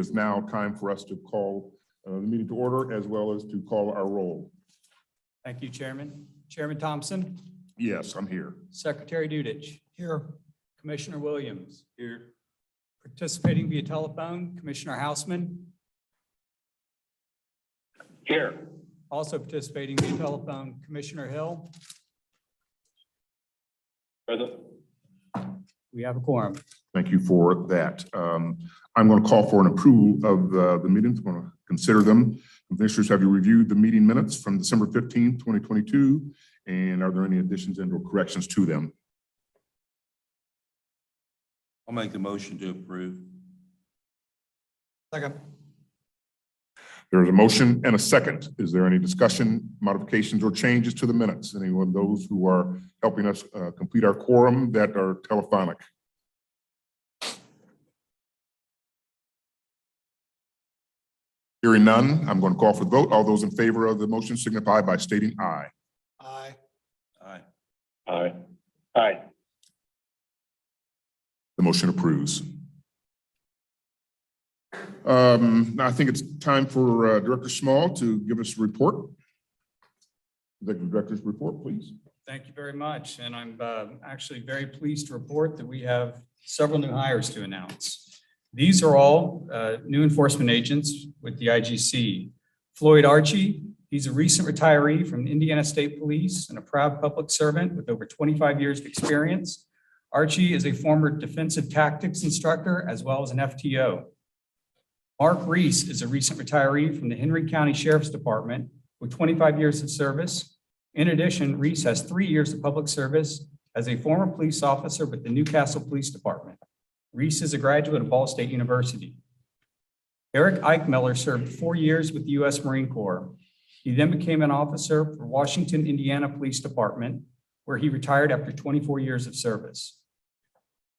is now time for us to call the meeting to order as well as to call our roll. Thank you, Chairman. Chairman Thompson. Yes, I'm here. Secretary Dudich. Here. Commissioner Williams. Here. Participating via telephone, Commissioner Houseman. Here. Also participating via telephone, Commissioner Hill. Present. We have a quorum. Thank you for that. I'm going to call for an approval of the meetings. I'm going to consider them. Commissioners, have you reviewed the meeting minutes from December 15th, 2022? And are there any additions and or corrections to them? I'll make the motion to approve. Second. There is a motion and a second. Is there any discussion, modifications, or changes to the minutes? Anyone, those who are helping us complete our quorum that are telephonic? Hearing none, I'm going to call for the vote. All those in favor of the motion signify by stating aye. Aye. Aye. Aye. Aye. The motion approves. Now I think it's time for Director Small to give us a report. Executive Director's report, please. Thank you very much. And I'm actually very pleased to report that we have several new hires to announce. These are all new enforcement agents with the IGC. Floyd Archie, he's a recent retiree from Indiana State Police and a proud public servant with over 25 years of experience. Archie is a former defensive tactics instructor as well as an FTO. Mark Reese is a recent retiree from the Henry County Sheriff's Department with 25 years of service. In addition, Reese has 3 years of public service as a former police officer with the Newcastle Police Department. Reese is a graduate of Ball State University. Eric Eichmiller served 4 years with the U.S. Marine Corps. He then became an officer for Washington, Indiana Police Department, where he retired after 24 years of service.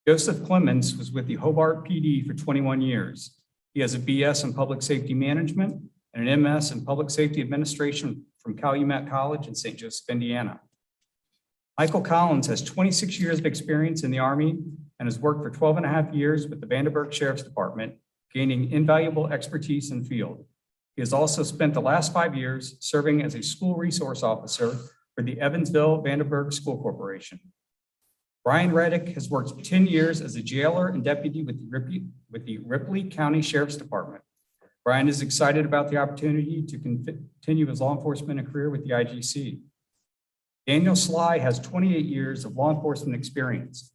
Joseph Clemens was with the Hobart PD for 21 years. He has a BS in Public Safety Management and an MS in Public Safety Administration from Calumet College in St. Joseph, Indiana. Michael Collins has 26 years of experience in the Army and has worked for 12 and a half years with the Vanderburgh Sheriff's Department, gaining invaluable expertise in the field. He has also spent the last 5 years serving as a school resource officer for the Evansville Vanderburgh School Corporation. Brian Reddick has worked 10 years as a jailer and deputy with the Ripley County Sheriff's Department. Brian is excited about the opportunity to continue his law enforcement career with the IGC. Daniel Sly has 28 years of law enforcement experience.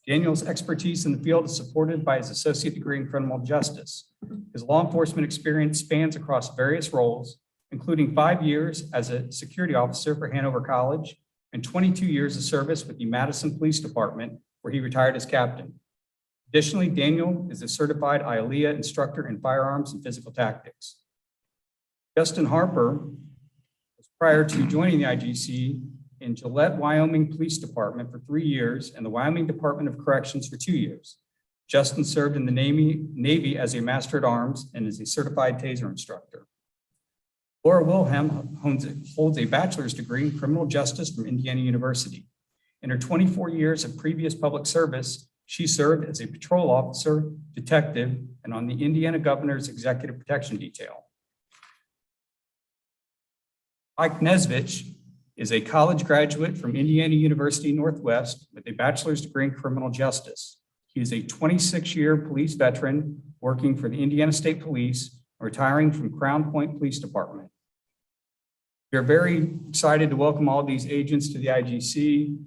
Daniel's expertise in the field is supported by his associate degree in criminal justice. His law enforcement experience spans across various roles, including 5 years as a security officer for Hanover College and 22 years of service with the Madison Police Department, where he retired as captain. Additionally, Daniel is a certified IALEA instructor in firearms and physical tactics. Justin Harper was prior to joining the IGC in Gillette, Wyoming Police Department for 3 years and the Wyoming Department of Corrections for 2 years. Justin served in the Navy as a Master at Arms and is a certified taser instructor. Laura Wilhelm holds a bachelor's degree in criminal justice from Indiana University. In her 24 years of previous public service, she served as a patrol officer, detective, and on the Indiana Governor's Executive Protection Detail. Mike Nesvich is a college graduate from Indiana University Northwest with a bachelor's degree in criminal justice. He is a 26-year police veteran working for the Indiana State Police, retiring from Crown Point Police Department. We are very excited to welcome all of these agents to the IGC.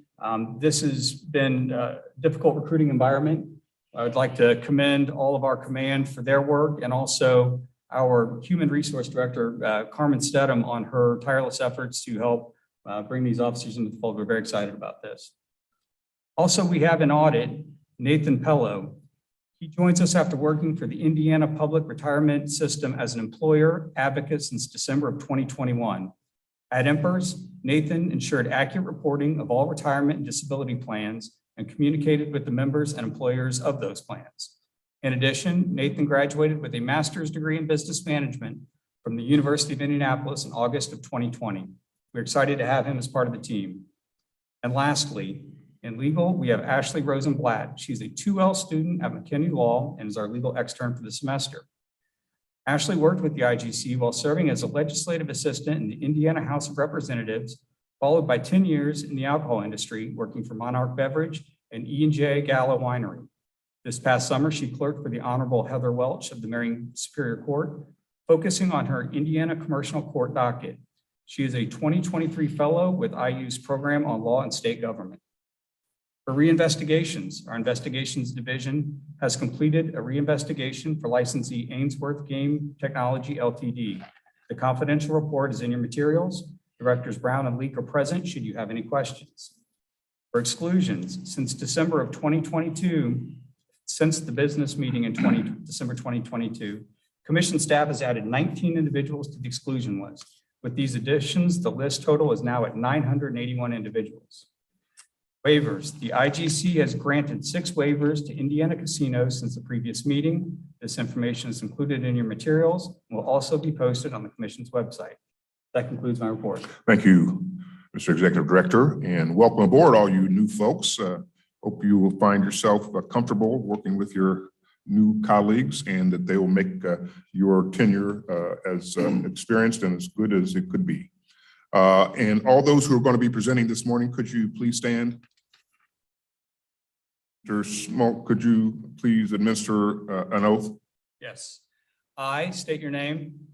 This has been a difficult recruiting environment. I would like to commend all of our command for their work and also our Human Resource Director, Carmen Stedham, on her tireless efforts to help bring these officers into the fold. We're very excited about this. Also, we have an audit, Nathan Pello. He joins us after working for the Indiana Public Retirement System as an employer advocate since December of 2021. At Empers, Nathan ensured accurate reporting of all retirement and disability plans and communicated with the members and employers of those plans. In addition, Nathan graduated with a master's degree in business management from the University of Indianapolis in August of 2020. We're excited to have him as part of the team. And lastly, in legal, we have Ashley Rosenblatt. She's a 2L student at McKinney Law and is our legal extern for the semester. Ashley worked with the IGC while serving as a legislative assistant in the Indiana House of Representatives, followed by 10 years in the alcohol industry, working for Monarch Beverage and E&J Gala Winery. This past summer, she clerked for the Honorable Heather Welch of the Marion Superior Court, focusing on her Indiana Commercial Court docket. She is a 2023 fellow with IU's Program on Law and State Government. For reinvestigations, our investigations division has completed a reinvestigation for licensee Ainsworth Game Technology Ltd. The confidential report is in your materials. Directors Brown and Leak are present should you have any questions. For exclusions, since December of 2022, since the business meeting in December 2022, Commission staff has added 19 individuals to the exclusion list. With these additions, the list total is now at 981 individuals. Waivers. The IGC has granted 6 waivers to Indiana casinos since the previous meeting. This information is included in your materials and will also be posted on the Commission's website. That concludes my report. Thank you, Mr. Executive Director, and welcome aboard, all you new folks. Hope you will find yourself comfortable working with your new colleagues and that they will make your tenure as experienced and as good as it could be. And all those who are going to be presenting this morning, could you please stand? Mr. Smoke, could you please administer an oath? Yes. I state your name.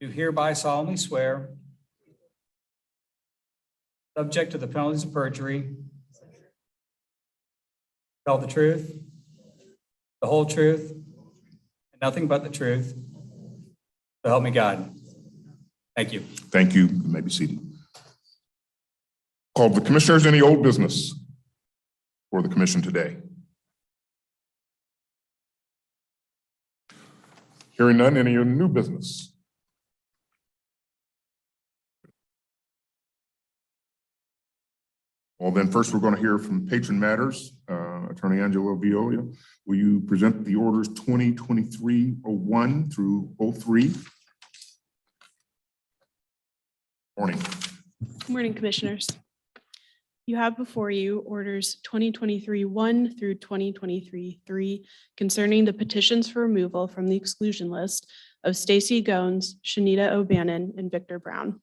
Do hereby solemnly swear, subject to the penalties of perjury, tell the truth, the whole truth, and nothing but the truth. So help me God. Thank you. Thank you. You may be seated. Call the commissioners. Any old business for the commission today? Hearing none. Any new business? Well, then first we're going to hear from Patron Matters. Attorney Angelo Viola, will you present the orders 2023-01 through 03? Morning. Good morning, Commissioners. You have before you orders 2023-1 through 2023-3 concerning the petitions for removal from the exclusion list of Stacy Goins, Shanita O'Bannon, and Victor Brown.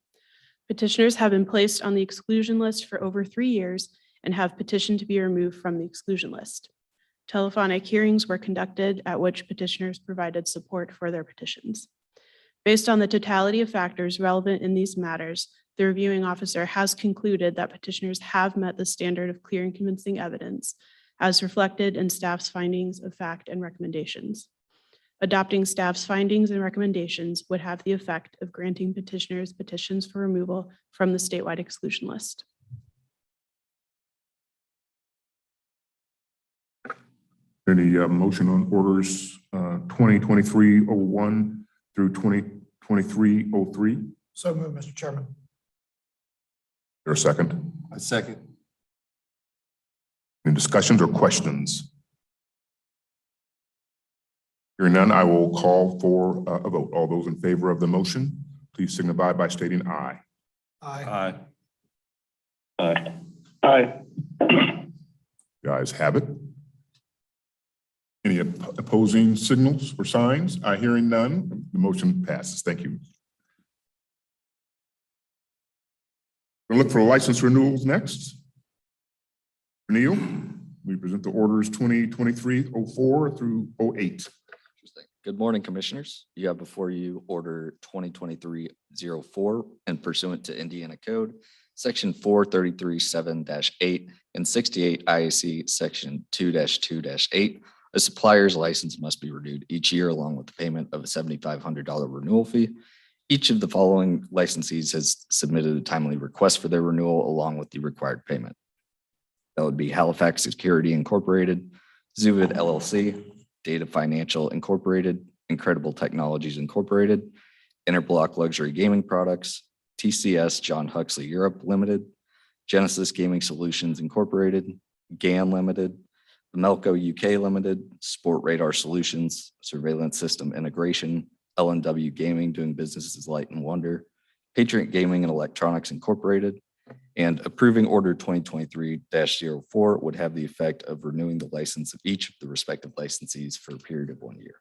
Petitioners have been placed on the exclusion list for over 3 years and have petitioned to be removed from the exclusion list. Telephonic hearings were conducted at which petitioners provided support for their petitions. Based on the totality of factors relevant in these matters, the reviewing officer has concluded that petitioners have met the standard of clear and convincing evidence as reflected in staff's findings of fact and recommendations. Adopting staff's findings and recommendations would have the effect of granting petitioners petitions for removal from the statewide exclusion list. Any motion on orders 2023-01 through 2023-03? So moved, Mr. Chairman. There a second? A second. Any discussions or questions? Hearing none, I will call for a vote. All those in favor of the motion, please signify by stating aye. Aye. Aye. Aye. The ayes have it. Any opposing signals or signs? Hearing none, the motion passes. Thank you. We'll look for license renewals next. Neil, we present the orders 2023-04 through 08. Good morning, Commissioners. You have before you order 2023-04 and pursuant to Indiana Code, Section 433-7-8 and 68 IAC Section 2-2-8. A supplier's license must be renewed each year along with the payment of a $7,500 renewal fee. Each of the following licensees has submitted a timely request for their renewal along with the required payment. That would be Halifax Security Incorporated, Zuvid LLC, Data Financial Incorporated, Incredible Technologies Incorporated, Interblock Luxury Gaming Products, TCS John Huxley Europe Limited, Genesis Gaming Solutions Incorporated, GAN Limited, Melco UK Limited, Sport Radar Solutions, Surveillance System Integration, L&W Gaming doing business as Light and Wonder, Patriot Gaming and Electronics Incorporated, And approving order 2023-04 would have the effect of renewing the license of each of the respective licensees for a period of 1 year.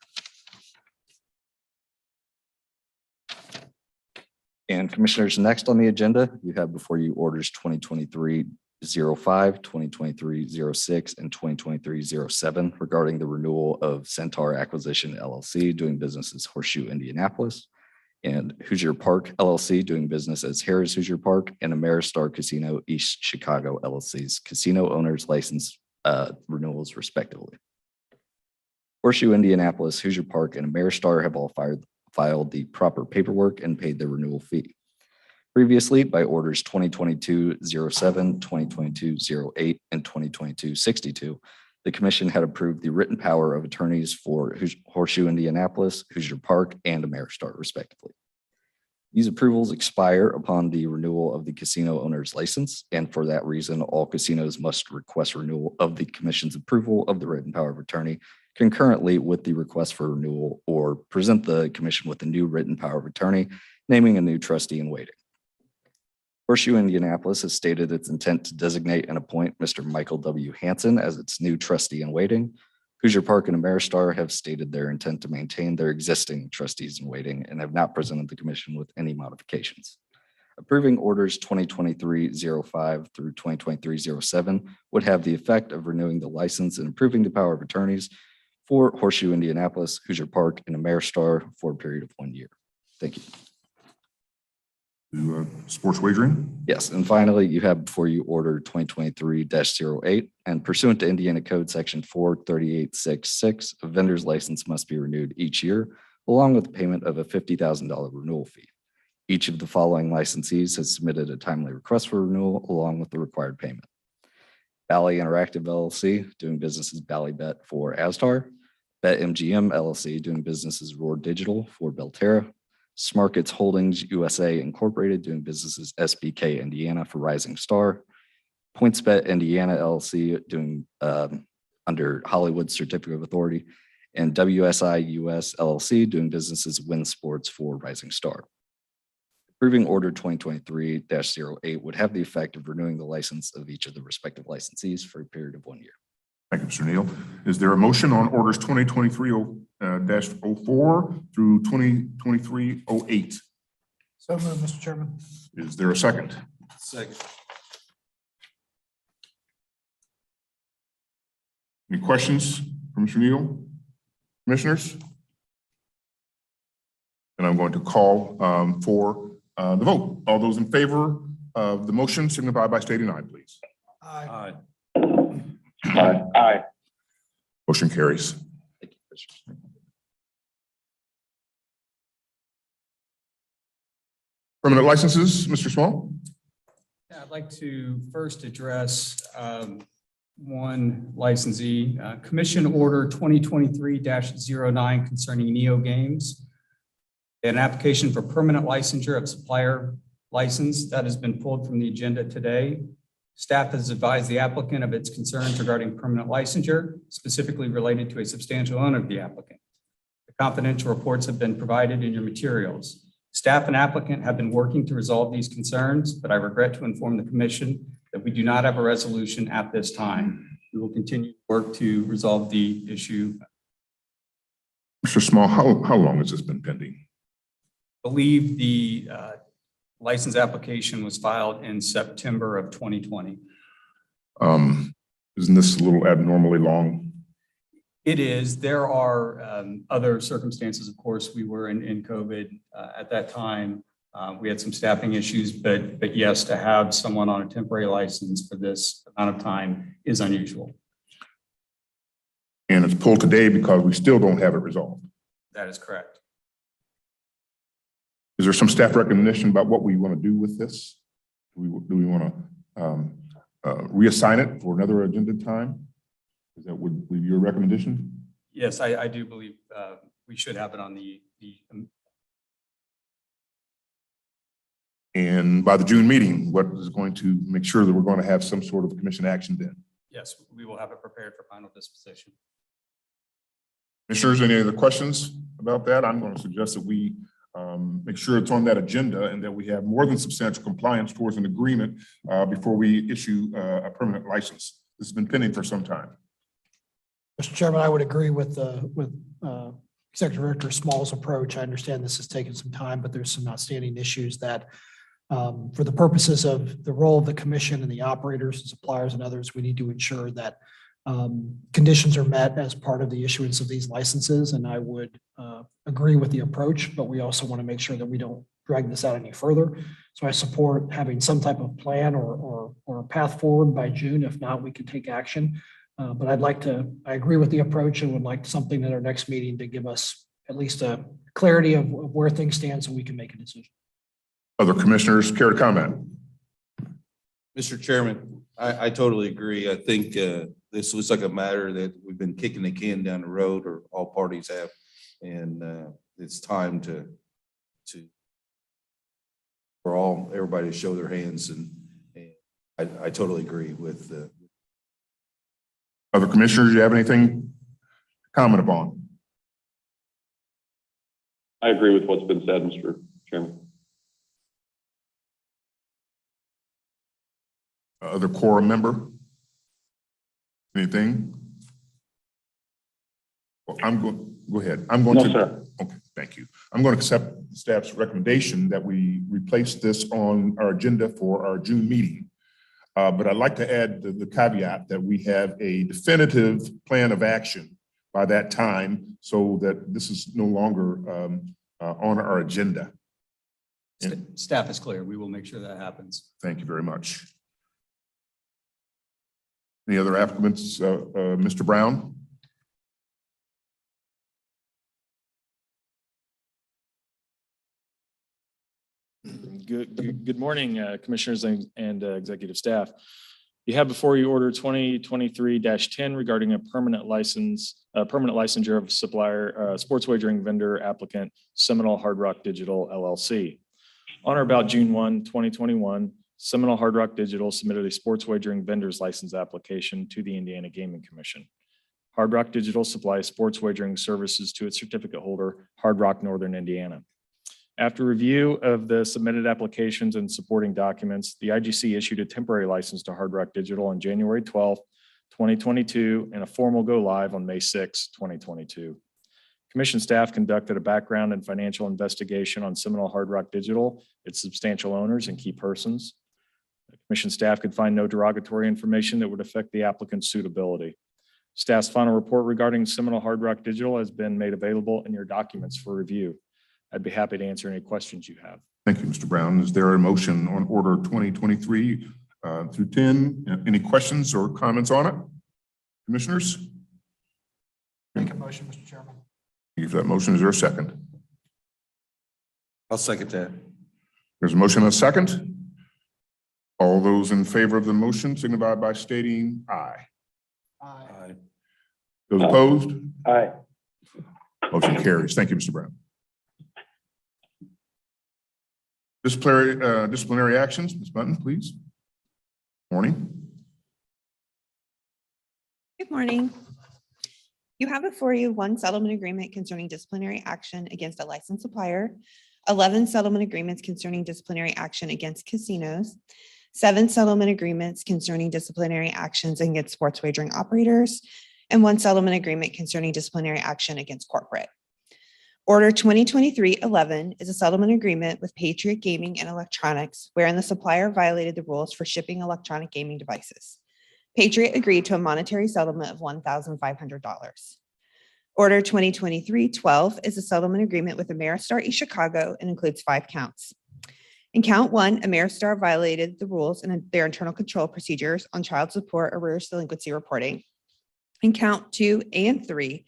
And Commissioners, next on the agenda, you have before you orders 2023-05, 2023-06, and 2023-07 regarding the renewal of Centaur Acquisition LLC doing business as Horseshoe Indianapolis, and Hoosier Park LLC doing business as Harrah's Hoosier Park, and Ameristar Casino East Chicago LLC's casino owners license renewals respectively. Horseshoe Indianapolis, Hoosier Park, and Ameristar have all filed the proper paperwork and paid their renewal fee. Previously, by orders 2022-07, 2022-08, and 2022-62, the Commission had approved the written power of attorneys for Horseshoe Indianapolis, Hoosier Park, and Ameristar respectively. These approvals expire upon the renewal of the casino owner's license, and for that reason, all casinos must request renewal of the Commission's approval of the written power of attorney concurrently with the request for renewal, or present the Commission with a new written power of attorney, naming a new trustee in waiting. Horseshoe Indianapolis has stated its intent to designate and appoint Mr. Michael W. Hanson as its new trustee in waiting. Hoosier Park and Ameristar have stated their intent to maintain their existing trustees in waiting and have not presented the Commission with any modifications. Approving orders 2023-05 through 2023-07 would have the effect of renewing the license and approving the power of attorneys for Horseshoe Indianapolis, Hoosier Park, and Ameristar for a period of 1 year. Thank you. To sports wagering. Yes, and finally, you have before you order 2023-08, and pursuant to Indiana Code Section 43866, a vendor's license must be renewed each year, along with the payment of a $50,000 renewal fee. Each of the following licensees has submitted a timely request for renewal along with the required payment. Bally Interactive LLC, doing business as Ballybet for Astar. BetMGM LLC, doing business as Roar Digital for Belterra. Smarkets Holdings USA Incorporated, doing business as SBK Indiana for Rising Star. PointsBet Indiana LLC, doing under Hollywood Certificate of Authority, and WSI US LLC, doing business as Win Sports for Rising Star. Approving order 2023-08 would have the effect of renewing the license of each of the respective licensees for a period of 1 year. Thank you, Mr. Neal. Is there a motion on orders 2023-04 through 2023-08? So moved, Mr. Chairman. Is there a second? Second. Any questions from Mr. Neal? Commissioners? And I'm going to call for the vote. All those in favor of the motion signify by stating aye, please. Aye. Aye. Aye. Motion carries. Thank you, Commissioner. Permanent licenses, Mr. Small? Yeah, I'd like to first address one licensee, Commission Order 2023-09 concerning Neo Games. An application for permanent licensure of supplier license that has been pulled from the agenda today. Staff has advised the applicant of its concerns regarding permanent licensure, specifically related to a substantial owner of the applicant. The confidential reports have been provided in your materials. Staff and applicant have been working to resolve these concerns, but I regret to inform the Commission that we do not have a resolution at this time. We will continue to work to resolve the issue. Mr. Small, how long has this been pending? I believe the license application was filed in September of 2020. Isn't this a little abnormally long? It is. There are other circumstances, of course. We were in COVID at that time. We had some staffing issues, but yes, to have someone on a temporary license for this amount of time is unusual. And it's pulled today because we still don't have it resolved. That is correct. Is there some staff recognition about what we want to do with this? Do we want to reassign it for another agenda time? Is that would be your recommendation? Yes, I do believe we should have it on the And by the June meeting, what is going to make sure that we're going to have some sort of commission action then? yes, we will have it prepared for final disposition. Commissioners, any other questions about that? I'm going to suggest that we make sure it's on that agenda and that we have more than substantial compliance towards an agreement before we issue a permanent license. This has been pending for some time. Mr. Chairman, I would agree with Executive Director Small's approach. I understand this has taken some time, but there's some outstanding issues that for the purposes of the role of the commission and the operators and suppliers and others, we need to ensure that conditions are met as part of the issuance of these licenses. And I would agree with the approach, but we also want to make sure that we don't drag this out any further. So I support having some type of plan or a path forward by June. If not, we can take action. But I agree with the approach and would like something at our next meeting to give us at least a clarity of where things stand so we can make a decision. Other commissioners care to comment? Mr. Chairman, I totally agree. I think this looks like a matter that we've been kicking the can down the road, or all parties have. And it's time for everybody to show their hands, and I totally agree with Other commissioners, do you have anything to comment upon? I agree with what's been said, Mr. Chairman. Other quorum member? Anything? Well, go ahead. No, sir. Okay, thank you. I'm going to accept staff's recommendation that we replace this on our agenda for our June meeting. But I'd like to add the caveat that we have a definitive plan of action by that time so that this is no longer on our agenda. Staff is clear. We will make sure that happens. Thank you very much. Any other applicants? Mr. Brown? Good morning, commissioners and executive staff. You have before you order 2023-10 regarding a permanent licensure of supplier, sports wagering vendor applicant Seminole Hard Rock Digital LLC. On or about June 1, 2021, Seminole Hard Rock Digital submitted a sports wagering vendor's license application to the Indiana Gaming Commission. Hard Rock Digital supplies sports wagering services to its certificate holder, Hard Rock Northern Indiana. After review of the submitted applications and supporting documents, the IGC issued a temporary license to Hard Rock Digital on January 12, 2022, and a formal go live on May 6, 2022. Commission staff conducted a background and financial investigation on Seminole Hard Rock Digital, its substantial owners and key persons. Commission staff could find no derogatory information that would affect the applicant's suitability. Staff's final report regarding Seminole Hard Rock Digital has been made available in your documents for review. I'd be happy to answer any questions you have. Thank you, Mr. Brown. Is there a motion on order 2023 through 10? Any questions or comments on it? Commissioners? Make a motion, Mr. Chairman. Thank you for that motion. Is there a second? I'll second that. There's a motion and a second. All those in favor of the motion signify by stating aye. Aye. Those opposed? Aye. Motion carries. Thank you, Mr. Brown. Disciplinary actions, Ms. Button, please. Morning. Good morning. You have before you 1 settlement agreement concerning disciplinary action against a licensed supplier, 11 settlement agreements concerning disciplinary action against casinos, 7 settlement agreements concerning disciplinary actions against sports wagering operators, and 1 settlement agreement concerning disciplinary action against corporate. Order 2023-11 is a settlement agreement with Patriot Gaming and Electronics, wherein the supplier violated the rules for shipping electronic gaming devices. Patriot agreed to a monetary settlement of $1,500. Order 2023-12 is a settlement agreement with Ameristar East Chicago and includes 5 counts. In count 1, Ameristar violated the rules in their internal control procedures on child support arrears delinquency reporting. In count 2 and 3,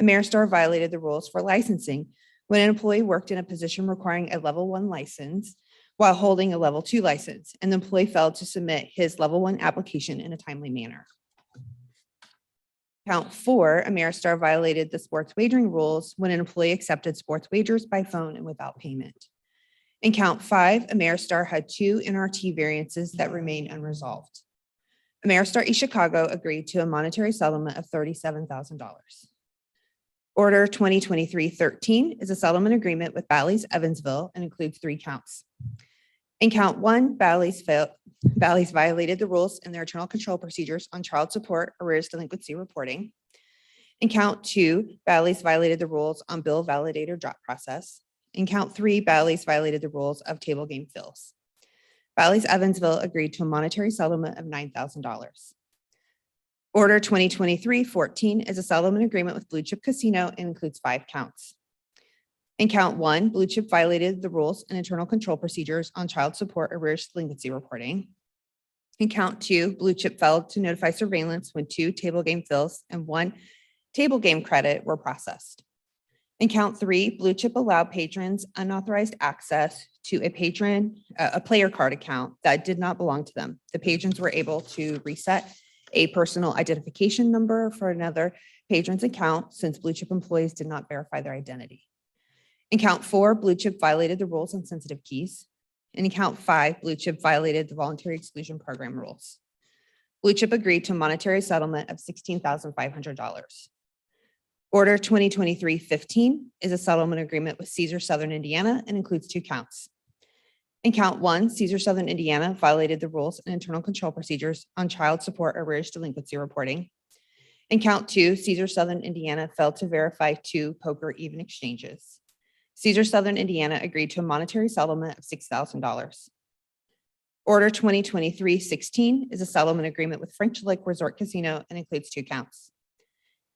Ameristar violated the rules for licensing when an employee worked in a position requiring a level 1 license while holding a level 2 license, and the employee failed to submit his level 1 application in a timely manner. Count 4, Ameristar violated the sports wagering rules when an employee accepted sports wagers by phone and without payment. In count 5, Ameristar had 2 NRT variances that remain unresolved. Ameristar East Chicago agreed to a monetary settlement of $37,000. Order 2023-13 is a settlement agreement with Bally's Evansville and includes 3 counts. In count 1, Bally's violated the rules in their internal control procedures on child support arrears delinquency reporting. In count 2, Bally's violated the rules on bill validator drop process. In count 3, Bally's violated the rules of table game fills. Bally's Evansville agreed to a monetary settlement of $9,000. Order 2023-14 is a settlement agreement with Blue Chip Casino and includes 5 counts. In count 1, Blue Chip violated the rules and internal control procedures on child support arrears delinquency reporting. In count 2, Blue Chip failed to notify surveillance when 2 table game fills and 1 table game credit were processed. In count 3, Blue Chip allowed patrons unauthorized access to a player card account that did not belong to them. The patrons were able to reset a personal identification number for another patron's account since Blue Chip employees did not verify their identity. In count 4, Blue Chip violated the rules on sensitive keys. And in count 5, Blue Chip violated the voluntary exclusion program rules. Blue Chip agreed to a monetary settlement of $16,500. Order 2023-15 is a settlement agreement with Caesar Southern Indiana and includes 2 counts. In count 1, Caesar Southern Indiana violated the rules and internal control procedures on child support arrears delinquency reporting. In count 2, Caesar Southern Indiana failed to verify 2 poker even exchanges. Caesar Southern Indiana agreed to a monetary settlement of $6,000. Order 2023-16 is a settlement agreement with French Lick Resort Casino and includes 2 counts.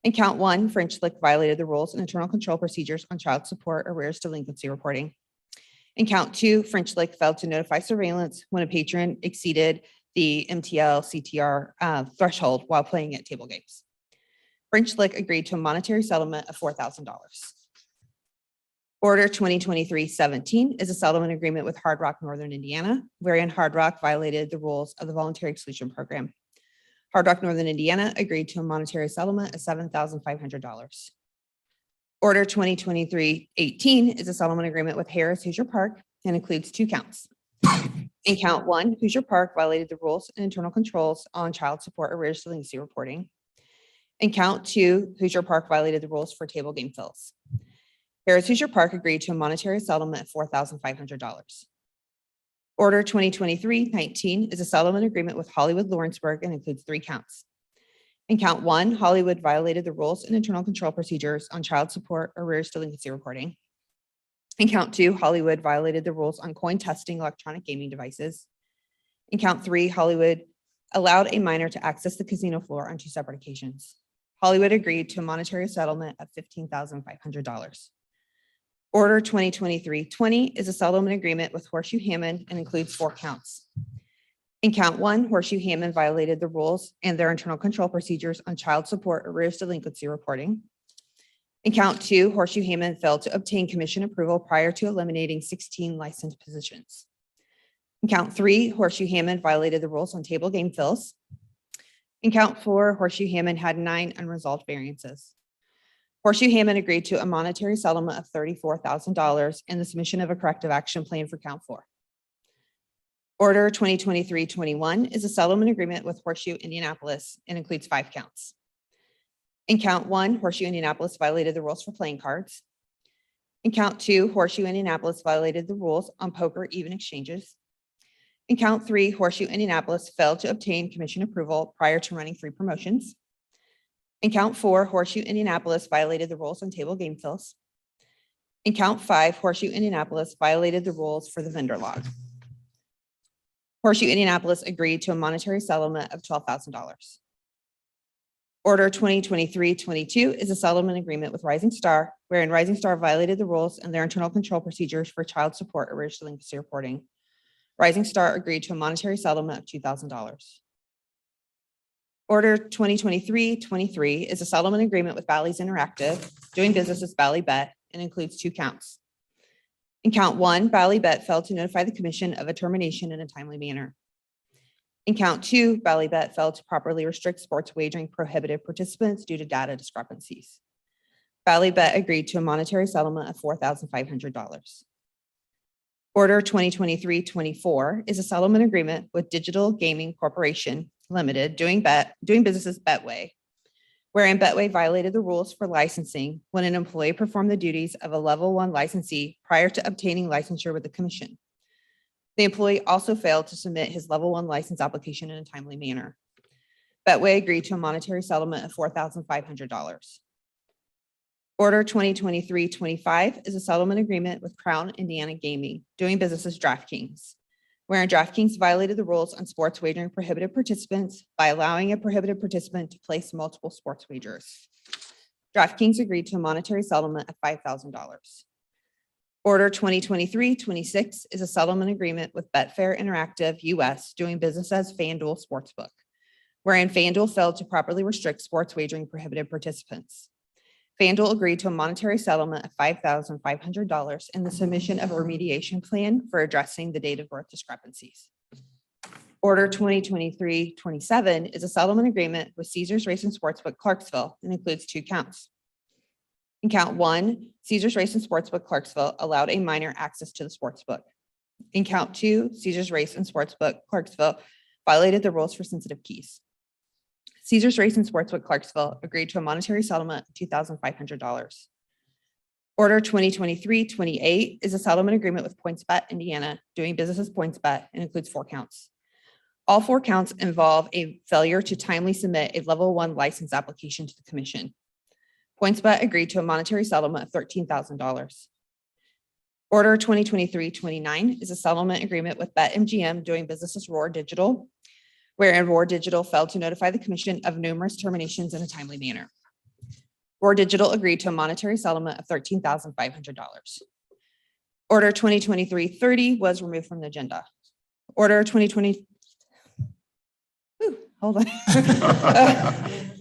In count 1, French Lick violated the rules and internal control procedures on child support arrears delinquency reporting. In count 2, French Lick failed to notify surveillance when a patron exceeded the MTL CTR threshold while playing at table games. French Lick agreed to a monetary settlement of $4,000. Order 2023-17 is a settlement agreement with Hard Rock Northern Indiana, wherein Hard Rock violated the rules of the voluntary exclusion program. Hard Rock Northern Indiana agreed to a monetary settlement of $7,500. Order 2023-18 is a settlement agreement with Harris Hoosier Park and includes 2 counts. In count 1, Hoosier Park violated the rules and internal controls on child support arrears delinquency reporting. In count 2, Hoosier Park violated the rules for table game fills. Harris Hoosier Park agreed to a monetary settlement of $4,500. Order 2023-19 is a settlement agreement with Hollywood Lawrenceburg and includes 3 counts. In count 1, Hollywood violated the rules and internal control procedures on child support arrears delinquency reporting. In count 2, Hollywood violated the rules on coin testing electronic gaming devices. In count 3, Hollywood allowed a minor to access the casino floor on 2 separate occasions. Hollywood agreed to a monetary settlement of $15,500. Order 2023-20 is a settlement agreement with Horseshoe Hammond and includes 4 counts. In count 1, Horseshoe Hammond violated the rules and their internal control procedures on child support arrears delinquency reporting. In count 2, Horseshoe Hammond failed to obtain commission approval prior to eliminating 16 licensed positions. In count 3, Horseshoe Hammond violated the rules on table game fills. In count 4, Horseshoe Hammond had 9 unresolved variances. Horseshoe Hammond agreed to a monetary settlement of $34,000 and the submission of a corrective action plan for count 4. Order 2023-21 is a settlement agreement with Horseshoe Indianapolis and includes 5 counts. In count 1, Horseshoe Indianapolis violated the rules for playing cards. In count 2, Horseshoe Indianapolis violated the rules on poker even exchanges. In count 3, Horseshoe Indianapolis failed to obtain commission approval prior to running 3 promotions. In count 4, Horseshoe Indianapolis violated the rules on table game fills. In count 5, Horseshoe Indianapolis violated the rules for the vendor log. Horseshoe Indianapolis agreed to a monetary settlement of $12,000. Order 2023-22 is a settlement agreement with Rising Star, wherein Rising Star violated the rules and their internal control procedures for child support arrears delinquency reporting. Rising Star agreed to a monetary settlement of $2,000. Order 2023-23 is a settlement agreement with Bally's Interactive, doing business as Bally Bet, and includes 2 counts. In count 1, Bally Bet failed to notify the commission of a termination in a timely manner. In count 2, Bally Bet failed to properly restrict sports wagering prohibited participants due to data discrepancies. Bally Bet agreed to a monetary settlement of $4,500. Order 2023-24 is a settlement agreement with Digital Gaming Corporation Limited, doing business as Betway. wherein Betway violated the rules for licensing when an employee performed the duties of a level 1 licensee prior to obtaining licensure with the commission. The employee also failed to submit his level 1 license application in a timely manner. Betway agreed to a monetary settlement of $4,500. Order 2023-25 is a settlement agreement with Crown Indiana Gaming, doing business as DraftKings, wherein DraftKings violated the rules on sports wagering prohibited participants by allowing a prohibited participant to place multiple sports wagers. DraftKings agreed to a monetary settlement of $5,000. Order 2023-26 is a settlement agreement with Betfair Interactive US, doing business as FanDuel Sportsbook, wherein FanDuel failed to properly restrict sports wagering prohibited participants. FanDuel agreed to a monetary settlement of $5,500 and the submission of a remediation plan for addressing the date of birth discrepancies. Order 2023-27 is a settlement agreement with Caesars Racing Sportsbook Clarksville and includes 2 counts. In count 1, Caesars Racing Sportsbook Clarksville allowed a minor access to the sportsbook. In count 2, Caesars Racing Sportsbook Clarksville violated the rules for sensitive keys. Caesars Racing Sportsbook Clarksville agreed to a monetary settlement of $2,500. Order 2023-28 is a settlement agreement with PointsBet Indiana, doing business as PointsBet, and includes 4 counts. All 4 counts involve a failure to timely submit a level 1 license application to the commission. PointsBet agreed to a monetary settlement of $13,000. Order 2023-29 is a settlement agreement with BetMGM, doing business as Roar Digital, wherein Roar Digital failed to notify the commission of numerous terminations in a timely manner. Roar Digital agreed to a monetary settlement of $13,500. Order 2023-30 was removed from the agenda. Order 2020. Hold on.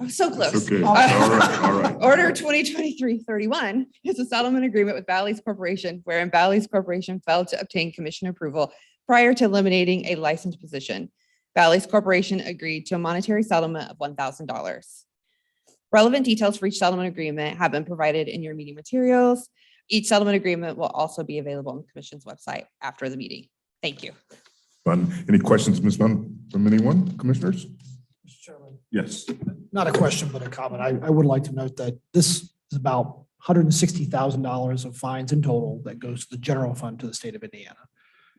I'm so close. Okay. All right. Order 2023-31 is a settlement agreement with Bally's Corporation, wherein Bally's Corporation failed to obtain commission approval prior to eliminating a licensed position. Bally's Corporation agreed to a monetary settlement of $1,000. Relevant details for each settlement agreement have been provided in your meeting materials. Each settlement agreement will also be available on the commission's website after the meeting. Thank you. Any questions, Ms. Munn, from anyone, commissioners? Mr. Chairman, Yes. not a question, but a comment. I would like to note that this is about $160,000 of fines in total that goes to the general fund to the state of Indiana.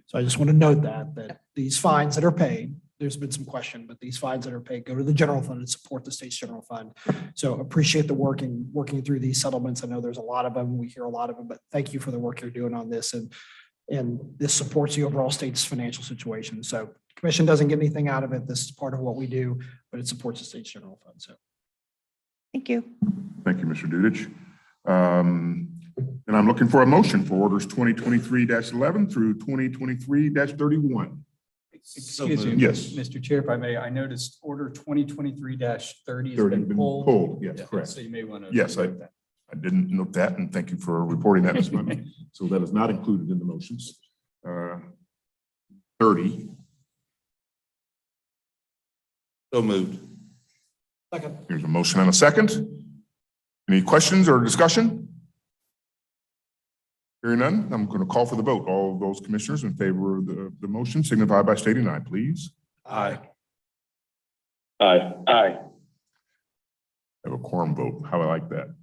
So I just want to note that these fines that are paid, there's been some question, but these fines that are paid go to the general fund and support the state's general fund. So appreciate the working through these settlements. I know there's a lot of them. We hear a lot of them, but thank you for the work you're doing on this. And this supports the overall state's financial situation. So commission doesn't get anything out of it. This is part of what we do, but it supports the state's general fund. So Thank you. Thank you, Mr. Dudich. And I'm looking for a motion for orders 2023-11 through 2023-31. Excuse me, Yes. Mr. Chair, if I may, I noticed order 2023-30 has 30 been been pulled. pulled. Yes, Yeah, correct. So you may want to. Yes, I didn't note that, and thank you for reporting that, Ms. Munn. So that is not included in the motions. 30. So moved. second. Here's a motion and a second. Any questions or discussion? Hearing none, I'm going to call for the vote. All of those commissioners in favor of the motion signify by stating aye, please. Aye. Aye. I have a quorum vote. How I like that.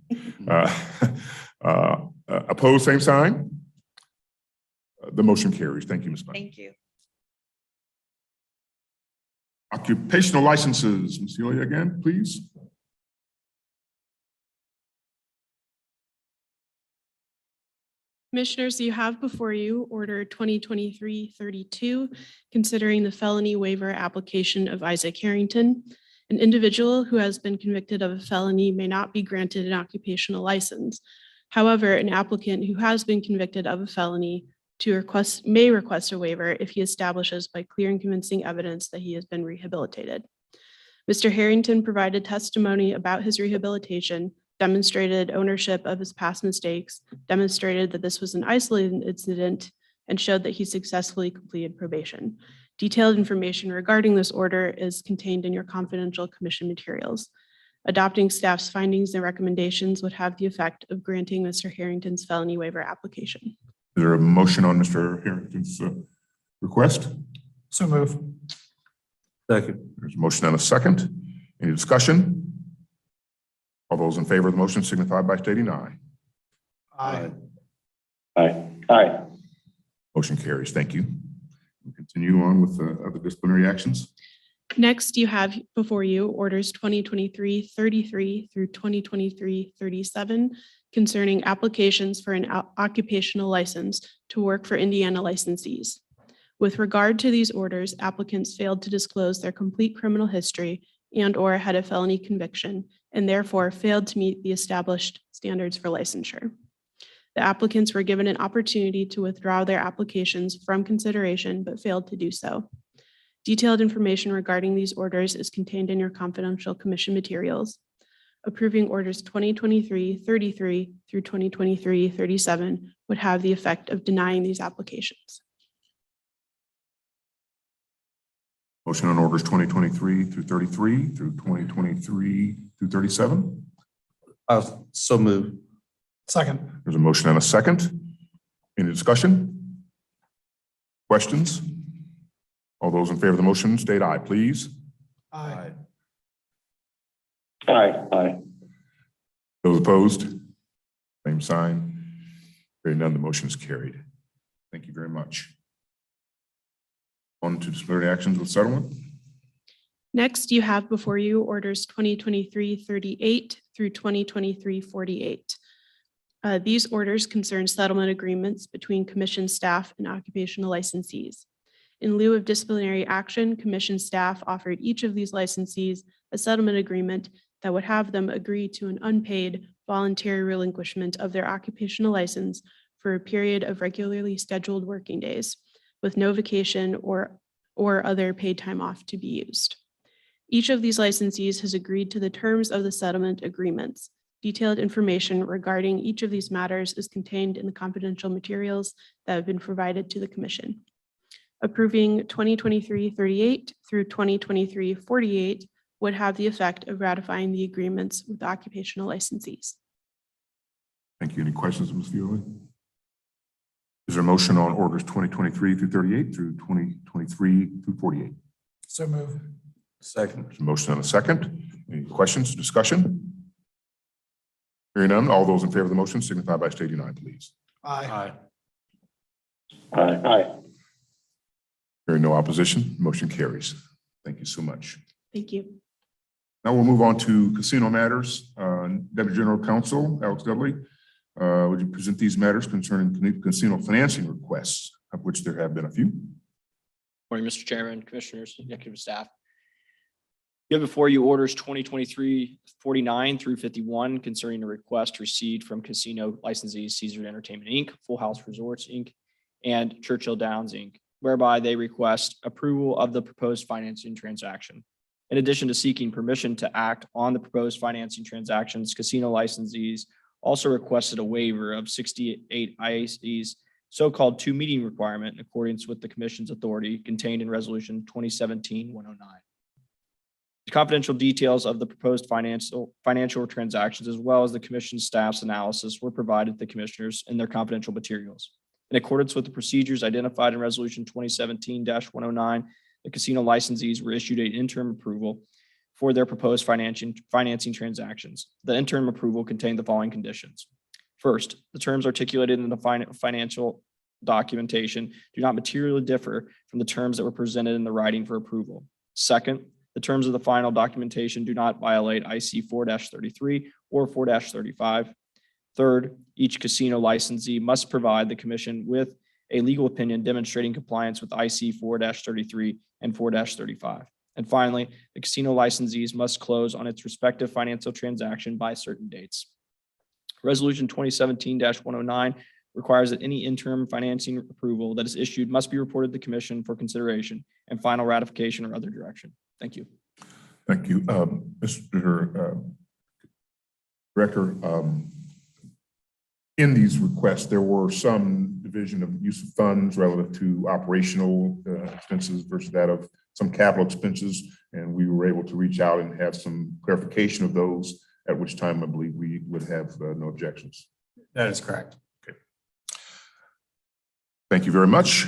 Opposed, same sign. The motion carries. Thank you, Ms. Bunn. Thank you. Occupational licenses, Ms. Celia again, please. Commissioners, you have before you Order 2023-32, considering the felony waiver application of Isaac Harrington. An individual who has been convicted of a felony may not be granted an occupational license. However, an applicant who has been convicted of a felony may request a waiver if he establishes by clear and convincing evidence that he has been rehabilitated. Mr. Harrington provided testimony about his rehabilitation, demonstrated ownership of his past mistakes, demonstrated that this was an isolated incident, and showed that he successfully completed probation. Detailed information regarding this order is contained in your confidential commission materials. Adopting staff's findings and recommendations would have the effect of granting Mr. Harrington's felony waiver application. Is there a motion on Mr. Harrington's request? So move. Second. There's a motion and a second. Any discussion? All those in favor of the motion signify by stating aye. Aye. Aye. Aye. Motion carries. Thank you. We'll continue on with the other disciplinary actions. Next, you have before you orders 2023-33 through 2023-37 concerning applications for an occupational license to work for Indiana licensees. With regard to these orders, applicants failed to disclose their complete criminal history and/or had a felony conviction, and therefore failed to meet the established standards for licensure. The applicants were given an opportunity to withdraw their applications from consideration, but failed to do so. Detailed information regarding these orders is contained in your confidential commission materials. Approving orders 2023-33 through 2023-37 would have the effect of denying these applications. Motion on orders 2023 through 33 through 2023 through 37. So move. Second. There's a motion and a second. Any discussion? Questions? All those in favor of the motion state aye, please. Aye. Aye. Aye. Those opposed? Same sign. Hearing none, the motion is carried. Thank you very much. On to disciplinary actions with settlement. Next, you have before you orders 2023-38 through 2023-48. These orders concern settlement agreements between commission staff and occupational licensees. In lieu of disciplinary action, commission staff offered each of these licensees a settlement agreement that would have them agree to an unpaid voluntary relinquishment of their occupational license for a period of regularly scheduled working days, with no vacation or other paid time off to be used. Each of these licensees has agreed to the terms of the settlement agreements. Detailed information regarding each of these matters is contained in the confidential materials that have been provided to the commission. Approving 2023-38 through 2023-48 would have the effect of ratifying the agreements with occupational licensees. Thank you. Any questions, Ms. Fiore? Is there a motion on orders 2023 through 38 through 2023 through 48? So move. Second. There's a motion and a second. Any questions, discussion? Hearing none, all those in favor of the motion signify by stating aye, please. Aye. Aye. Aye. Hearing no opposition, motion carries. Thank you so much. Thank you. Now we'll move on to casino matters. Deputy General Counsel, Alex Dudley, would you present these matters concerning casino financing requests, of which there have been a few? Morning, Mr. Chairman, Commissioners, Executive Staff. You have before you orders 2023-49 through 51 concerning a request received from casino licensees Caesars Entertainment, Inc., Full House Resorts, Inc., and Churchill Downs, Inc., whereby they request approval of the proposed financing transaction. In addition to seeking permission to act on the proposed financing transactions, casino licensees also requested a waiver of 68 IAC's so-called two-meeting requirement in accordance with the Commission's authority contained in Resolution 2017-109. The confidential details of the proposed financial transactions, as well as the Commission staff's analysis, were provided to the Commissioners in their confidential materials. In accordance with the procedures identified in Resolution 2017-109, the casino licensees were issued an interim approval for their proposed financing transactions. The interim approval contained the following conditions. First, the terms articulated in the financial documentation do not materially differ from the terms that were presented in the writing for approval. Second, the terms of the final documentation do not violate IC 4-33 or 4-35. Third, each casino licensee must provide the Commission with a legal opinion demonstrating compliance with IC 4-33 and 4-35. And finally, the casino licensees must close on its respective financial transaction by certain dates. Resolution 2017-109 requires that any interim financing approval that is issued must be reported to the Commission for consideration and final ratification or other direction. Thank you. Thank you. Mr. Director, in these requests, there were some division of use of funds relative to operational expenses versus that of some capital expenses, and we were able to reach out and have some clarification of those, at which time I believe we would have no objections. That is correct. Okay. Thank you very much.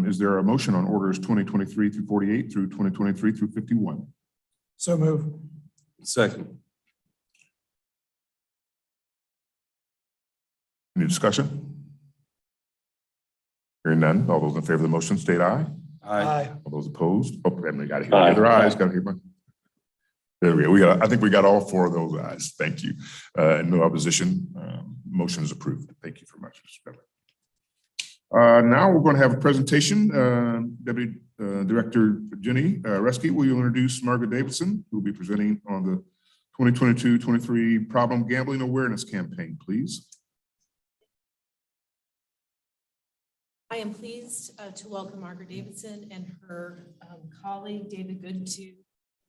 Is there a motion on orders 2023 through 48 through 2023 through 51? So move. Second. Any discussion? Hearing none. All those in favor of the motion state aye. Aye. All those opposed? Oh, we got to hear Aye. the other ayes. Got to hear my. There we go. I think we got all four of those ayes. Thank you. No opposition. Motion is approved. Thank you very much, Mr. Beverly. Now we're going to have a presentation. Deputy Director Jenny Reske, will you introduce Margaret Davidson, who will be presenting on the 2022-23 Problem Gambling Awareness Campaign, please. I am pleased to welcome Margaret Davidson and her colleague David Good to the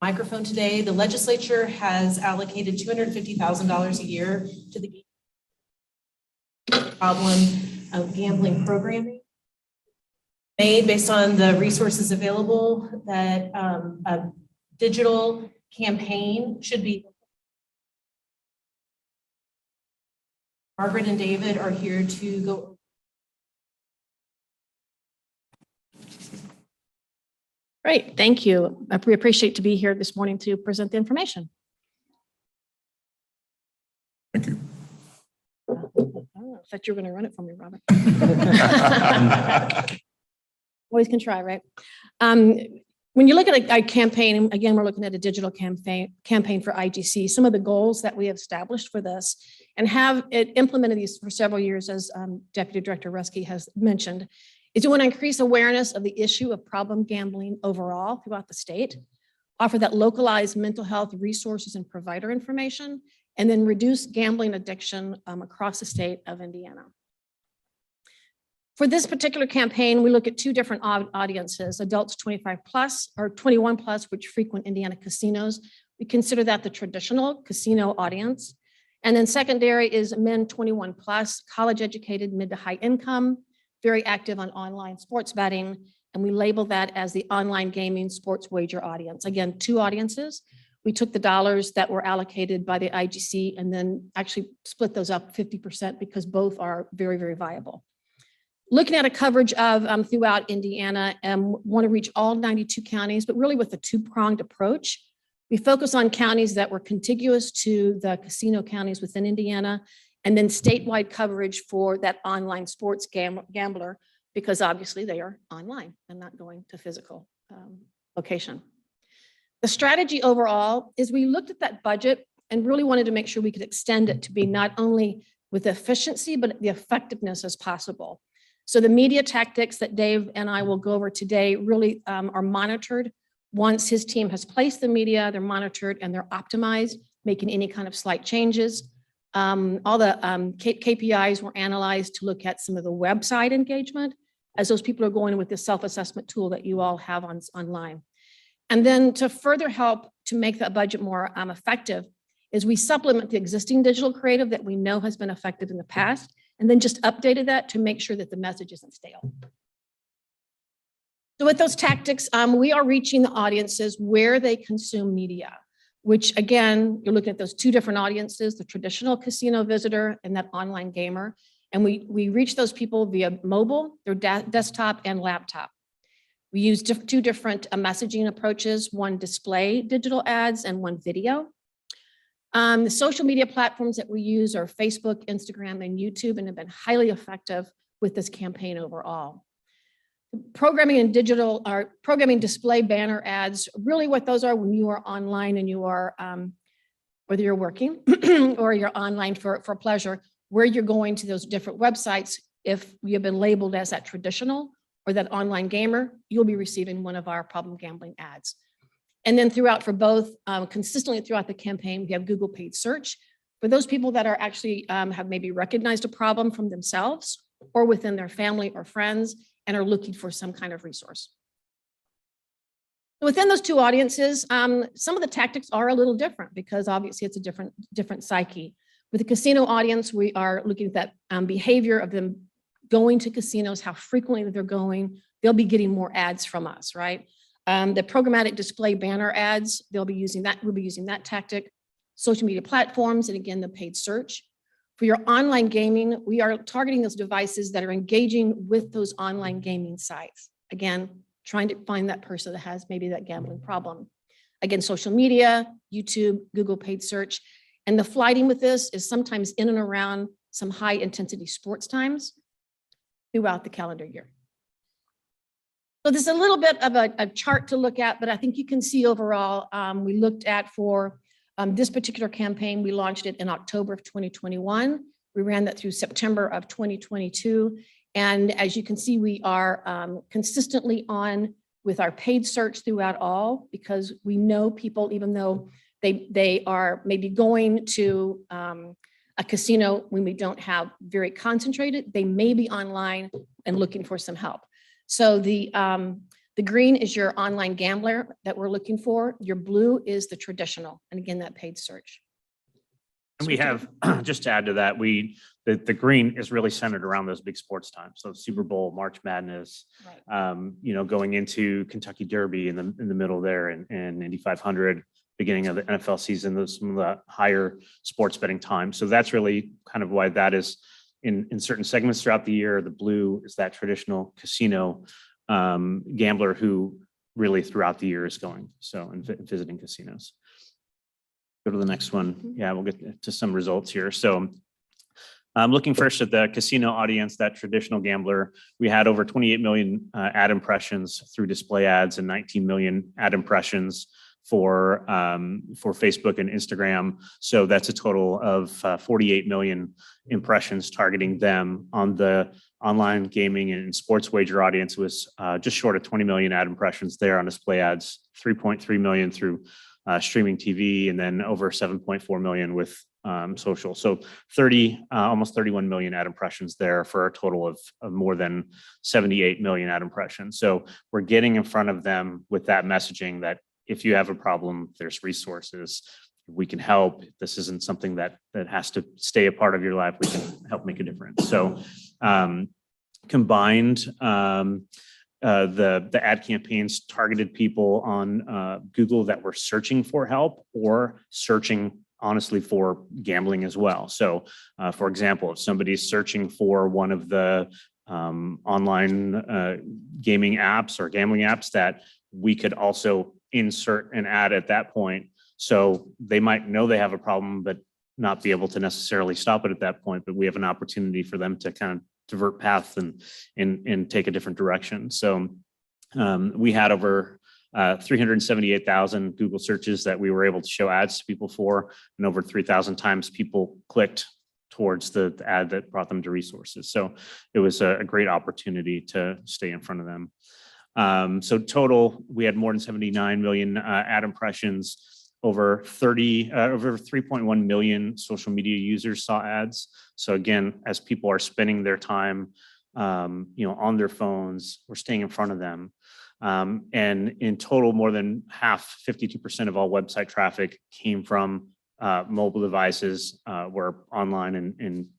microphone today. The legislature has allocated $250,000 a year to the problem of gambling programming made based on the resources available that a digital campaign should be. Margaret and David are here to go. Great, thank you. We appreciate to be here this morning to present the information. Thank you. I thought you were going to run it for me, Robert. Always can try, right? When you look at a campaign, again, we're looking at a digital campaign for IGC. Some of the goals that we have established for this and have implemented these for several years, as Deputy Director Reske has mentioned, is we want to increase awareness of the issue of problem gambling overall throughout the state, offer that localized mental health resources and provider information, and then reduce gambling addiction across the state of Indiana. For this particular campaign, we look at two different audiences, adults 25 plus or 21 plus, which frequent Indiana casinos. We consider that the traditional casino audience. And then secondary is men 21 plus, college educated, mid to high income, very active on online sports betting. And we label that as the online gaming sports wager audience. Again, two audiences. We took the dollars that were allocated by the IGC and then actually split those up 50% because both are very, very viable. Looking at a coverage of throughout Indiana, want to reach all 92 counties, but really with a two-pronged approach. We focus on counties that were contiguous to the casino counties within Indiana, and then statewide coverage for that online sports gambler, because obviously they are online and not going to physical location. The strategy overall is we looked at that budget and really wanted to make sure we could extend it to be not only with efficiency, but the effectiveness as possible. So the media tactics that Dave and I will go over today really are monitored. Once his team has placed the media, they're monitored and they're optimized, making any kind of slight changes. All the KPIs were analyzed to look at some of the website engagement as those people are going with the self-assessment tool that you all have online. And then to further help to make that budget more effective is we supplement the existing digital creative that we know has been effective in the past, and then just updated that to make sure that the message isn't stale. So with those tactics, we are reaching the audiences where they consume media, which again, you're looking at those two different audiences, the traditional casino visitor and that online gamer. And we reach those people via mobile, their desktop and laptop. We use two different messaging approaches, one display digital ads and one video. The social media platforms that we use are Facebook, Instagram, and YouTube, and have been highly effective with this campaign overall. Programming and digital are programming display banner ads. Really what those are when you are online and you are, whether you're working or you're online for pleasure, where you're going to those different websites. If you have been labeled as that traditional or that online gamer, you'll be receiving one of our problem gambling ads. And then throughout for both, consistently throughout the campaign, we have Google paid search for those people that are actually have maybe recognized a problem from themselves or within their family or friends and are looking for some kind of resource. Within those two audiences, some of the tactics are a little different because obviously it's a different psyche. With the casino audience, we are looking at that behavior of them going to casinos, how frequently they're going. They'll be getting more ads from us, right? The programmatic display banner ads, they'll be using that, we'll be using that tactic. Social media platforms, and again, the paid search. For your online gaming, we are targeting those devices that are engaging with those online gaming sites. Again, trying to find that person that has maybe that gambling problem. Again, social media, YouTube, Google paid search. And the flighting with this is sometimes in and around some high-intensity sports times throughout the calendar year. So there's a little bit of a chart to look at, but I think you can see overall, we looked at for this particular campaign, we launched it in October of 2021. We ran that through September of 2022. And as you can see, we are consistently on with our paid search throughout all, because we know people, even though they are maybe going to a casino when we don't have very concentrated, they may be online and looking for some help. So the green is your online gambler that we're looking for. Your blue is the traditional, and again, that paid search. And we have, just to add to that, the green is really centered around those big sports times. So Super Bowl, March Madness, going into Kentucky Derby in the middle there, and Indy 500, beginning of the NFL season, those some of the higher sports betting times. So that's really kind of why that is in certain segments throughout the year. The blue is that traditional casino gambler who really throughout the year is going and visiting casinos. Go to the next one. Yeah, we'll get to some results here. So I'm looking first at the casino audience, that traditional gambler. We had over 28 million ad impressions through display ads and 19 million ad impressions for Facebook and Instagram. So that's a total of 48 million impressions targeting them. On the online gaming and sports wager audience was just short of 20 million ad impressions there on display ads, 3.3 million through streaming TV, and then over 7.4 million with social. So almost 31 million ad impressions there for a total of more than 78 million ad impressions. So we're getting in front of them with that messaging that if you have a problem, there's resources, we can help. This isn't something that has to stay a part of your life. We can help make a difference. So combined, the ad campaigns targeted people on Google that were searching for help or searching honestly for gambling as well. So for example, if somebody's searching for one of the online gaming apps or gambling apps, that we could also insert an ad at that point. So they might know they have a problem, but not be able to necessarily stop it at that point. But we have an opportunity for them to kind of divert paths and take a different direction. So we had over 378,000 Google searches that we were able to show ads to people for, and over 3,000 times people clicked towards the ad that brought them to resources. So it was a great opportunity to stay in front of them. So total, we had more than 79 million ad impressions, over 3.1 million social media users saw ads. So again, as people are spending their time, on their phones, we're staying in front of them. And in total, more than half, 52% of all website traffic came from mobile devices where online and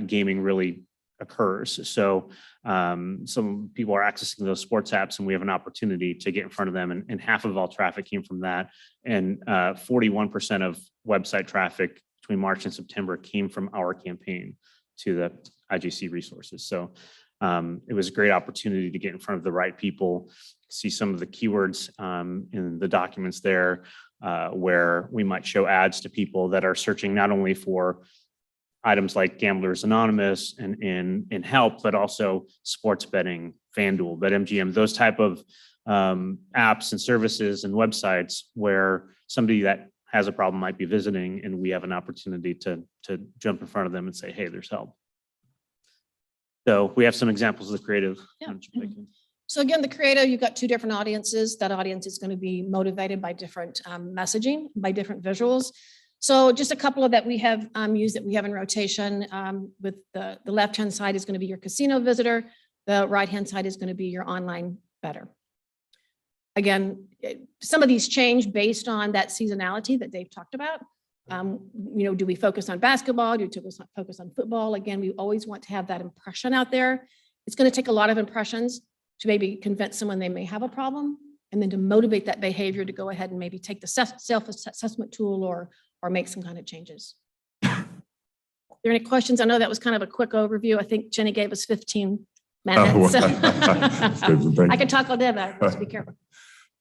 gaming really occurs. So some people are accessing those sports apps, and we have an opportunity to get in front of them. And half of all traffic came from that. And 41% of website traffic between March and September came from our campaign to the IGC resources. So it was a great opportunity to get in front of the right people, see some of the keywords in the documents there, where we might show ads to people that are searching not only for items like Gamblers Anonymous and help, but also sports betting, FanDuel, BetMGM, those type of apps and services and websites where somebody that has a problem might be visiting, and we have an opportunity to jump in front of them and say, hey, there's help. So we have some examples of the creative. Yeah. So again, the creative, you've got two different audiences. That audience is going to be motivated by different messaging, by different visuals. So just a couple of that we have used that we have in rotation. With the left-hand side is going to be your casino visitor. The right-hand side is going to be your online bettor. Again, some of these change based on that seasonality that Dave talked about. Do we focus on basketball? Do we focus on football? Again, we always want to have that impression out there. It's going to take a lot of impressions to maybe convince someone they may have a problem, and then to motivate that behavior to go ahead and maybe take the self-assessment tool or make some kind of changes. Are there any questions? I know that was kind of a quick overview. I think Jenny gave us 15 minutes. I could talk all day about it, so be careful.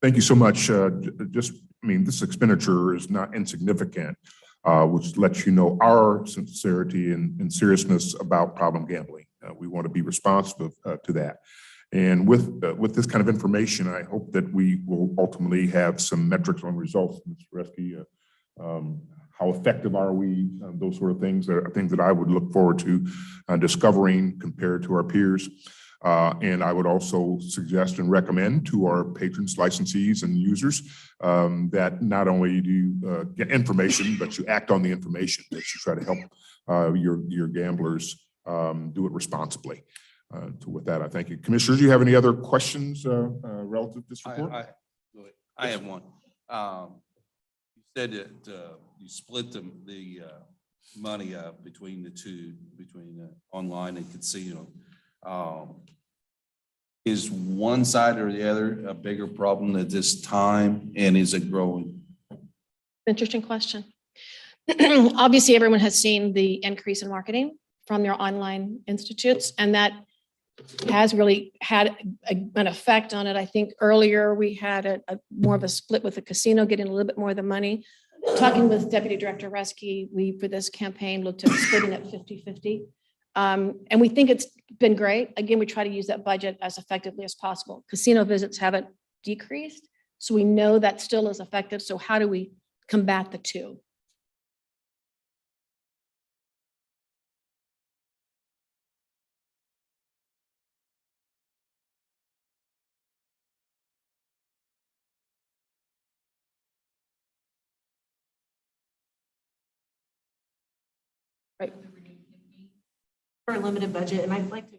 Thank you so much. This expenditure is not insignificant. which lets you know our sincerity and seriousness about problem gambling. We want to be responsive to that. And with this kind of information, I hope that we will ultimately have some metrics on results, Mr. Reski. How effective are we? Those sort of things are things that I would look forward to discovering compared to our peers. And I would also suggest and recommend to our patrons, licensees, and users that not only do you get information, but you act on the information, that you try to help your gamblers do it responsibly. So with that, I thank you. Commissioners, do you have any other questions relative to this report? I have one. You said that you split the money up between the two, between online and casino. Is one side or the other a bigger problem at this time, and is it growing? Interesting question. Obviously, everyone has seen the increase in marketing from their online institutes, and that has really had an effect on it. I think earlier we had a more of a split with the casino getting a little bit more of the money. Talking with Deputy Director Reski, we, for this campaign, looked at splitting it 50-50. And we think it's been great. Again, we try to use that budget as effectively as possible. Casino visits haven't decreased, so we know that still is effective. So how do we combat the two? Right. For a limited budget, and I'd like to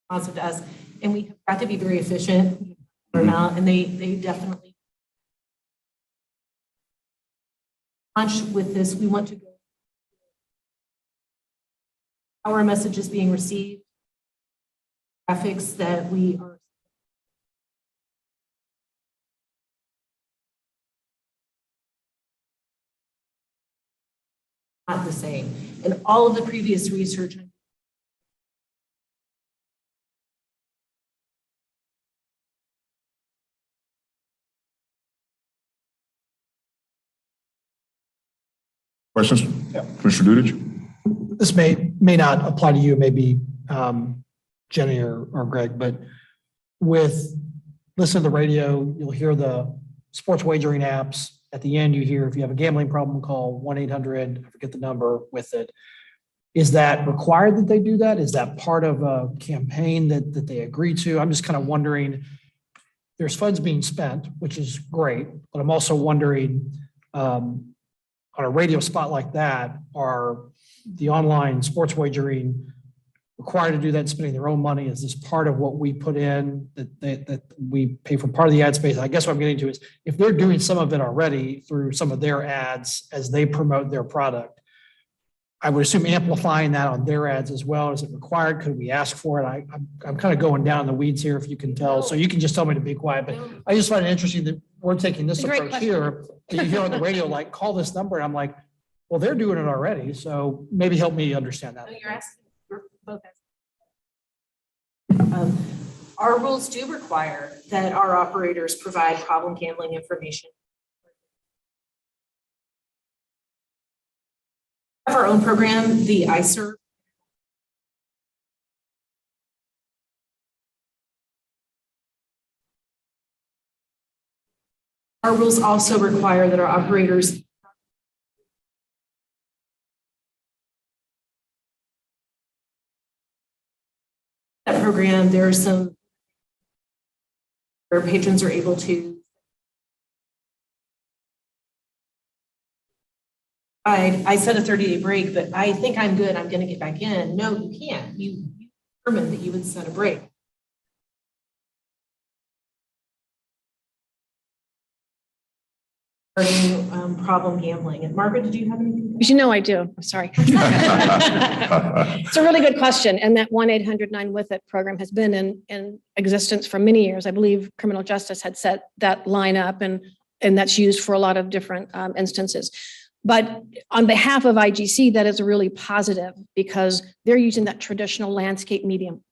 responsive to us, and we have got to be very efficient amount, and they definitely launch with this. We want to go how our message is being received, graphics that we are not the same. And all of the previous research Questions? Yeah. Commissioner Dudich? This may not apply to you, maybe Jenny or Greg, but with listen to the radio, you'll hear the sports wagering apps. At the end, you hear if you have a gambling problem, call 1-800, I forget the number with it. Is that required that they do that? Is that part of a campaign that they agree to? I'm just kind of wondering, there's funds being spent, which is great, but I'm also wondering, on a radio spot like that, are the online sports wagering required to do that, spending their own money? Is this part of what we put in, that we pay for part of the ad space? I guess what I'm getting to is, if they're doing some of it already through some of their ads as they promote their product, I would assume amplifying that on their ads as well. Is it required? Could we ask for it? I'm kind of going down in the weeds here, if you can tell. So you can just tell me to be quiet, but I just find it interesting that we're taking this approach here. That you hear on the radio, like, call this number. And I'm like, well, they're doing it already. So maybe help me understand that. No, you're asking, we're both asking. Our rules do require that our operators provide problem gambling information. We have our own program, the iServe. Our rules also require that our operators that program, there are some where patrons are able to I said a 30-day break, but I think I'm good. I'm going to get back in. No, you can't. You determined that you would set a break. Problem gambling. And Margaret, did you have anything? You know I do. I'm sorry. It's a really good question. And that 1-800-9-WITH-IT program has been in existence for many years. I believe Criminal Justice had set that line up, and that's used for a lot of different instances. But on behalf of IGC, that is really positive, because they're using that traditional landscape medium,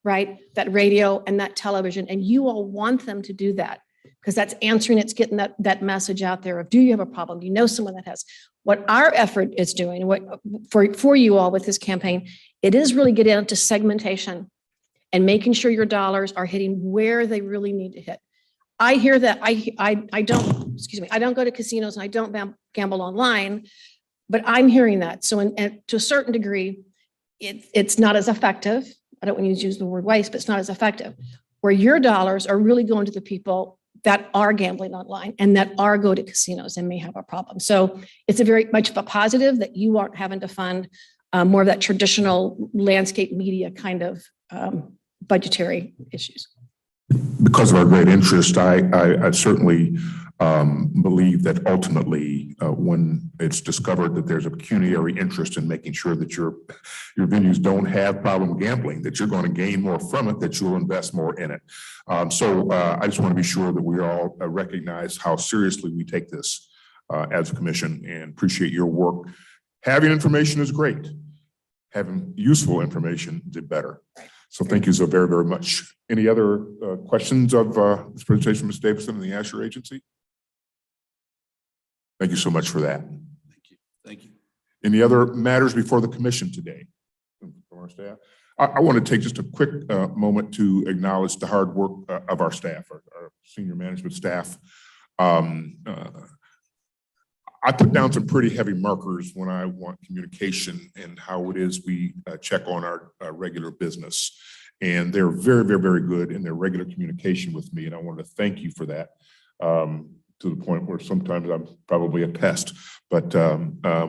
right? That radio and that television, and you all want them to do that, because that's answering, it's getting that message out there of, do you have a problem? Do you know someone that has? What our effort is doing, what for you all with this campaign, it is really getting into segmentation and making sure your dollars are hitting where they really need to hit. I hear that, I don't, excuse me, I don't go to casinos and I don't gamble online, but I'm hearing that. So and to a certain degree, it's not as effective. I don't want to use the word waste, but it's not as effective. Where your dollars are really going to the people that are gambling online and that are go to casinos and may have a problem. So it's a very much of a positive that you aren't having to fund more of that traditional landscape media kind of budgetary issues. Because of our great interest, I certainly believe that ultimately, when it's discovered that there's a pecuniary interest in making sure that your venues don't have problem gambling, that you're going to gain more from it, that you'll invest more in it. So I just want to be sure that we all recognize how seriously we take this as a commission and appreciate your work. Having information is great. Having useful information is better. So thank you so very, very much. Any other questions of this presentation, Ms. Davidson and the Asher Agency? Thank you so much for that. Thank you. Thank you. Any other matters before the commission today? From our staff? I want to take just a quick moment to acknowledge the hard work of our staff, our senior management staff. I put down some pretty heavy markers when I want communication and how it is we check on our regular business. And they're very, very, very good in their regular communication with me. And I wanted to thank you for that, to the point where sometimes I'm probably a pest. But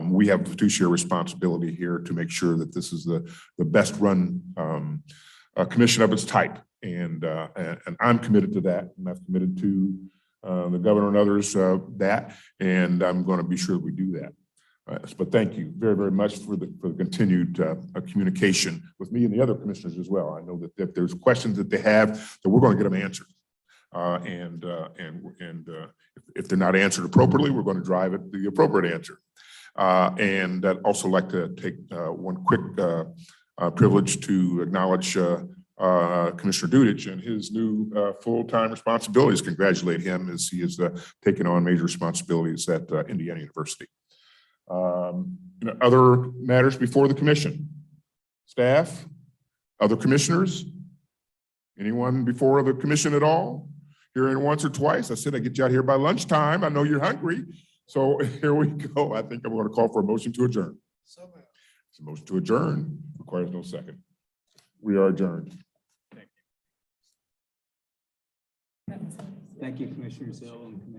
we have a fiduciary responsibility here to make sure that this is the best run commission of its type. And I'm committed to that. And I've committed to the governor and others that, and I'm going to be sure that we do that. But thank you very, very much for the continued communication with me and the other commissioners as well. I know that if there's questions that they have, that we're going to get them answered. If they're not answered appropriately, we're going to drive at the appropriate answer. And I'd also like to take one quick privilege to acknowledge Commissioner Dudich and his new full-time responsibilities. Congratulate him as he is taking on major responsibilities at Indiana University. Other matters before the commission? Staff? Other commissioners? Anyone before the commission at all? Hearing once or twice. I said I'd get you out here by lunchtime. I know you're hungry. So here we go. I think I'm going to call for a motion to adjourn. It's a motion to adjourn. Requires no second. We are adjourned. Thank you, Commissioner Zill and Commissioner.